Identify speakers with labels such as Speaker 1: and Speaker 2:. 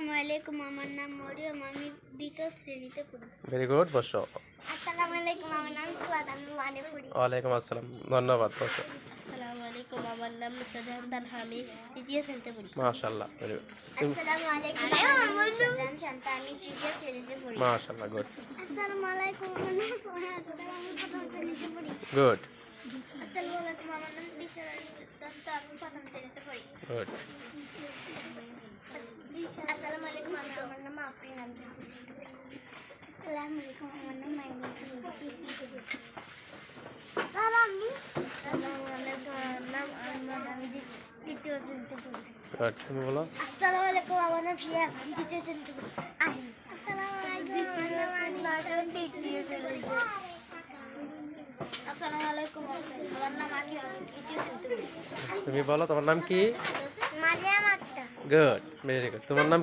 Speaker 1: আসসালামু আলাইকুম, আমার নাম মরিয়ম, আমি দ্বিতীয় শ্রেণীতে পড়ি।
Speaker 2: ভেরি গুড, বসো।
Speaker 1: আসসালামু আলাইকুম, আমার নাম সুয়াদ, আমি ওয়ানে পড়ি।
Speaker 2: ওয়ালাইকুম আসসালাম, ধন্যবাদ, বসো।
Speaker 1: আসসালামু আলাইকুম, আমার নাম মুস্তাজাহান তানহা, আমি তৃতীয় শ্রেণীতে পড়ি।
Speaker 2: মাশাআল্লাহ, ভেরি গুড।
Speaker 1: আসসালামু আলাইকুম, আমার নাম মুস্তাজাহান শান্তা, আমি তৃতীয় শ্রেণীতে পড়ি।
Speaker 2: মাশাআল্লাহ, গুড
Speaker 1: আসসালামু আলাইকুম, আমার নাম সোহানা আক্তার, আমি প্রথম শ্রেণীতে পড়ি।
Speaker 2: গুড
Speaker 1: আসসালামু আলাইকুম, আমার নাম দিশারা দত্ত, আমি প্রথম শ্রেণীতে পড়ি।
Speaker 2: গুড।
Speaker 1: আসসালামু আলাইকুম, আমার নাম আফরিন, আমি আসসালামু আলাইকুম, আমার নাম মাইনুল, আমি তৃতীয় শ্রেণীতে পড়ি।
Speaker 2: গুড, তুমি বলো।
Speaker 1: আসসালামু আলাইকুম, আমার নাম হিয়া, আমি তৃতীয় শ্রেণীতে পড়ি। আসসালামু আলাইকুম, আমার নাম তৃতীয় শ্রেণীতে পড়ি। আসসালামু আলাইকুম, আমার নাম আখিয়া, আমি তৃতীয় শ্রেণীতে পড়ি।
Speaker 2: তুমি বলো, তোমার নাম কি?
Speaker 1: Mariyam Akter.
Speaker 2: Good, very good. তোমার নাম